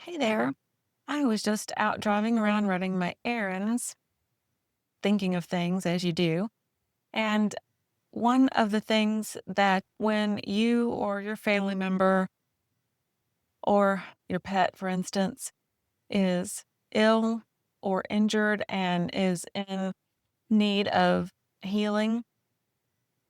Hey there. I was just out driving around running my errands, thinking of things as you do. And one of the things that when you or your family member or your pet, for instance, is ill or injured and is in need of healing,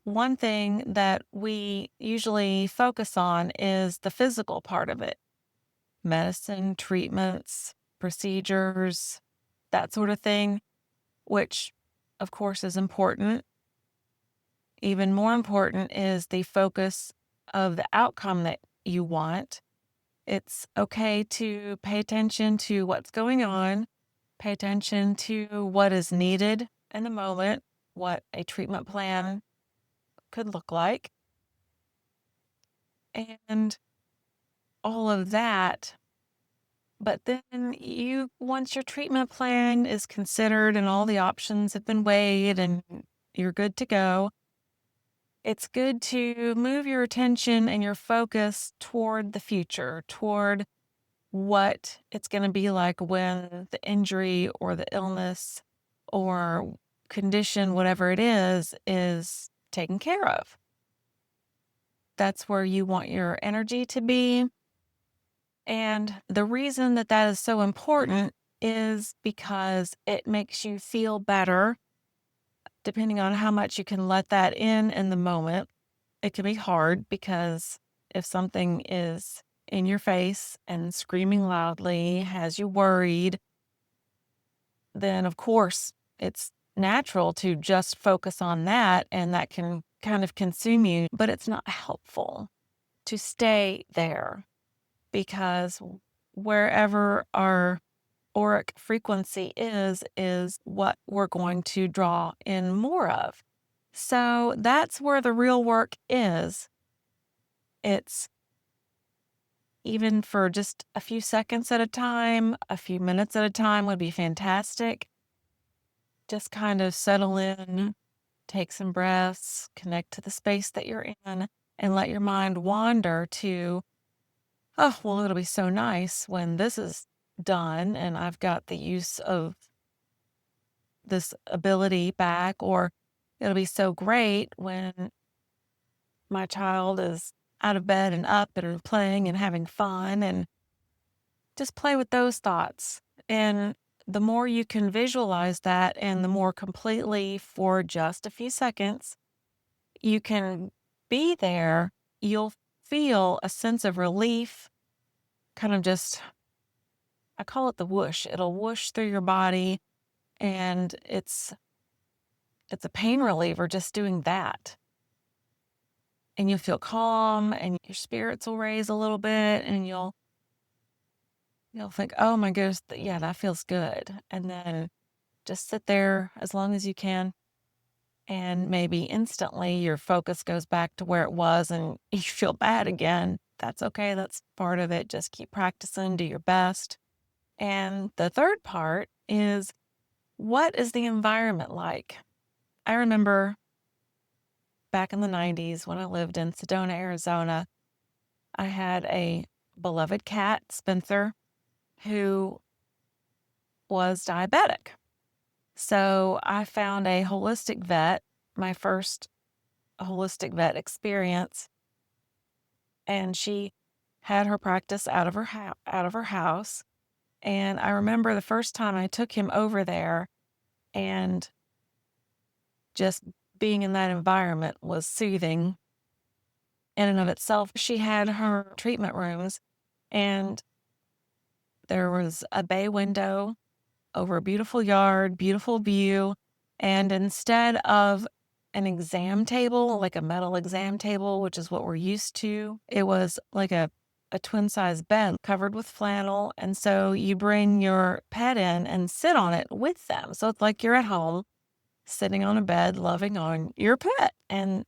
one thing that we usually focus on is the physical part of it: medicine, treatments, procedures, that sort of thing, which of course is important. Even more important is the focus of the outcome that you want. It's okay to pay attention to what's going on, pay attention to what is needed in the moment, what a treatment plan could look like, and all of that. But then once your treatment plan is considered and all the options have been weighed and you're good to go, it's good to move your attention and your focus toward the future, toward what it's going to be like when the injury or the illness or condition, whatever it is taken care of. That's where you want your energy to be. And the reason that that is so important is because it makes you feel better, depending on how much you can let that in the moment. It can be hard because if something is in your face and screaming loudly, has you worried, then of course it's natural to just focus on that and that can kind of consume you, but it's not helpful to stay there because wherever our auric frequency is what we're going to draw in more of. So that's where the real work is. It's even for just a few seconds at a time, a few minutes at a time would be fantastic. Just kind of settle in, take some breaths, connect to the space that you're in, and let your mind wander to, oh, well, it'll be so nice when this is done and I've got the use of this ability back, or it'll be so great when my child is out of bed and up and playing and having fun, and just play with those thoughts. And the more you can visualize that, and the more completely for just a few seconds you can be there, you'll feel a sense of relief, kind of just, I call it the whoosh. It'll whoosh through your body, and it's a pain reliever just doing that. And you'll feel calm and your spirits will raise a little bit and you'll think, "Oh my goodness, yeah, that feels good." And then just sit there as long as you can, and maybe instantly your focus goes back to where it was and you feel bad again. That's okay. That's part of it. Just keep practicing, do your best. And the third part is, what is the environment like? I remember back in the 90s when I lived in Sedona, Arizona, I had a beloved cat, Spencer, who was diabetic. So I found a holistic vet, my first holistic vet experience, and she had her practice out of her house. And I remember the first time I took him over there, and just being in that environment was soothing in and of itself. She had her treatment rooms, and there was a bay window over a beautiful yard, beautiful view. And instead of an exam table, like a metal exam table, which is what we're used to, it was like a twin size bed covered with flannel. And so you bring your pet in and sit on it with them. So it's like you're at home sitting on a bed, loving on your pet. And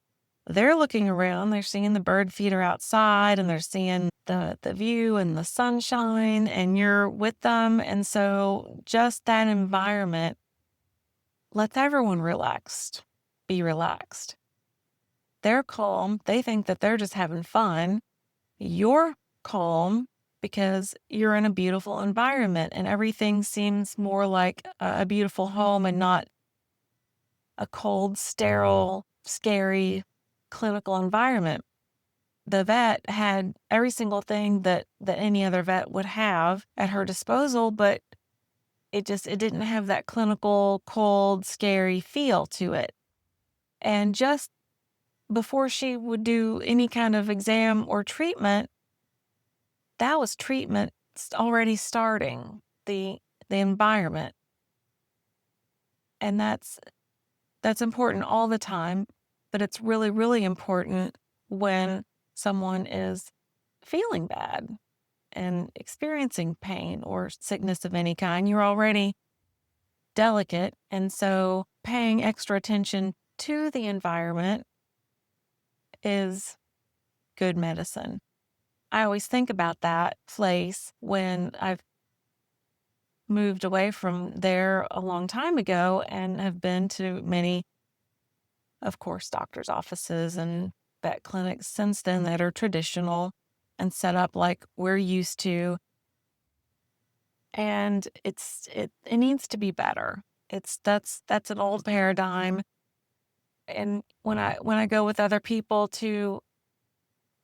they're looking around, they're seeing the bird feeder outside, and they're seeing the view and the sunshine, and you're with them. And so just that environment lets everyone be relaxed. They're calm. They think that they're just having fun. You're calm. because you're in a beautiful environment and everything seems more like a beautiful home and not a cold, sterile, scary clinical environment. The vet had every single thing that any other vet would have at her disposal, but it didn't have that clinical, cold, scary feel to it. And just before she would do any kind of exam or treatment, that was treatment already starting the environment. And that's important all the time, but it's really, really important when someone is feeling bad and experiencing pain or sickness of any kind. You're already delicate, and so paying extra attention to the environment is good medicine. I always think about that place when I've moved away from there a long time ago and have been to many, of course, doctor's offices and vet clinics since then that are traditional and set up like we're used to. And it needs to be better. That's an old paradigm. And when I go with other people to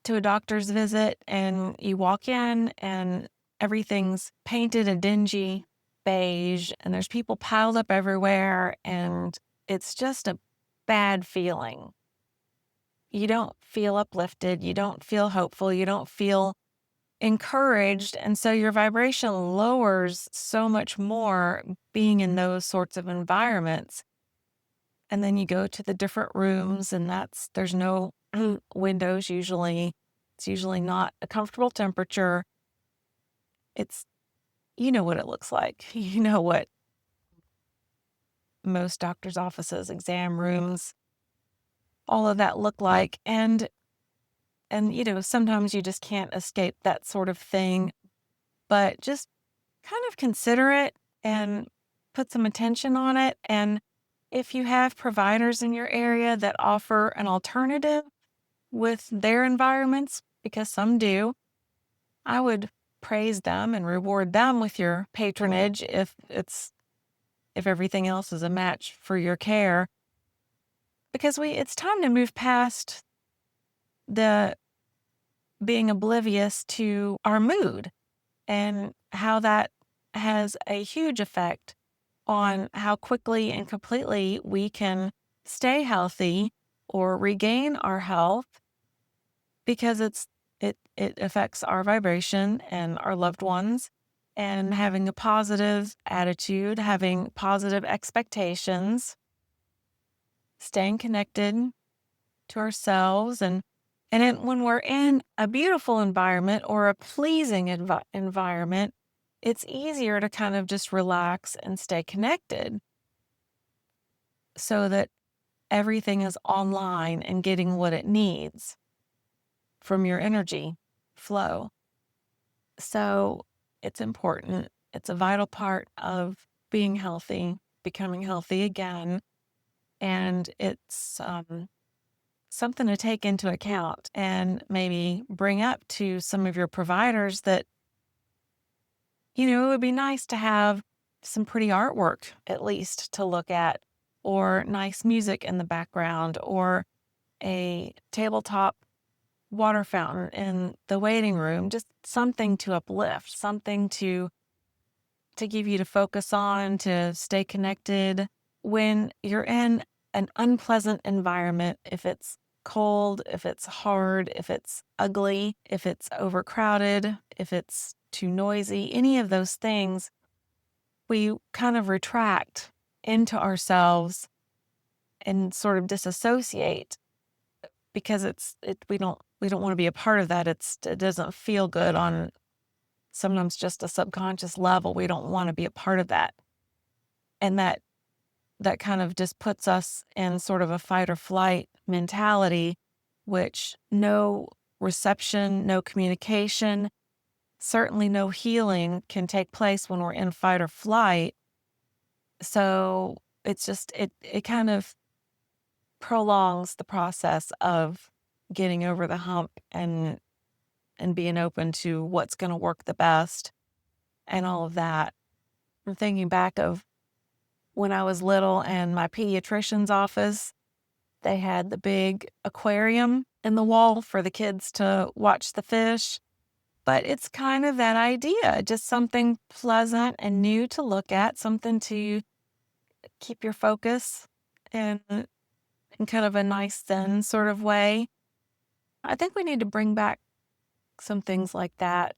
a doctor's visit and you walk in and everything's painted a dingy beige and there's people piled up everywhere and it's just a bad feeling. You don't feel uplifted, you don't feel hopeful, you don't feel encouraged, and so your vibration lowers so much more being in those sorts of environments. And then you go to the different rooms and there's no windows usually. It's usually not a comfortable temperature. It's you know what it looks like. You know what most doctors' offices, exam rooms, all of that look like. And sometimes you just can't escape that sort of thing, but just kind of consider it and put some attention on it. And if you have providers in your area that offer an alternative with their environments, because some do, I would praise them and reward them with your patronage if everything else is a match for your care. Because it's time to move past the being oblivious to our mood and how that has a huge effect on how quickly and completely we can stay healthy or regain our health because it affects our vibration and our loved ones, and having a positive attitude, having positive expectations, staying connected to ourselves, when we're in a beautiful environment or a pleasing environment, it's easier to kind of just relax and stay connected so that everything is online and getting what it needs from your energy flow. So it's important. It's a vital part of being healthy, becoming healthy again. And it's something to take into account and maybe bring up to some of your providers that, it would be nice to have some pretty artwork at least to look at, or nice music in the background, or a tabletop water fountain in the waiting room, just something to uplift, something to give you to focus on, to stay connected. When you're in an unpleasant environment, if it's cold, if it's hard, if it's ugly, if it's overcrowded, if it's too noisy, any of those things, we kind of retract into ourselves and sort of disassociate because we don't want to be a part of that. It doesn't feel good on sometimes just a subconscious level. We don't want to be a part of that. And that kind of just puts us in sort of a fight or flight mentality, which no reception, no communication, certainly no healing can take place when we're in fight or flight. So it's just, it kind of prolongs the process of getting over the hump and and being open to what's going to work the best and all of that. I'm thinking back of when I was little and my pediatrician's office, they had the big aquarium in the wall for the kids to watch the fish. But it's kind of that idea, just something pleasant and new to look at, something to keep your focus in kind of a nice zen sort of way. I think we need to bring back some things like that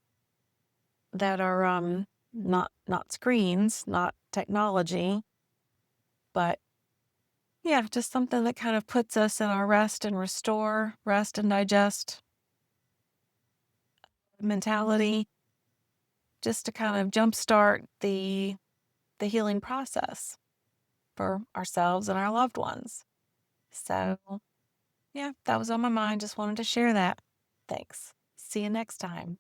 that are not screens, not technology, but yeah, just something that kind of puts us in our rest and restore, rest and digest mentality, just to kind of jumpstart the healing process for ourselves and our loved ones. So, yeah, that was on my mind. Just wanted to share that. Thanks. See you next time.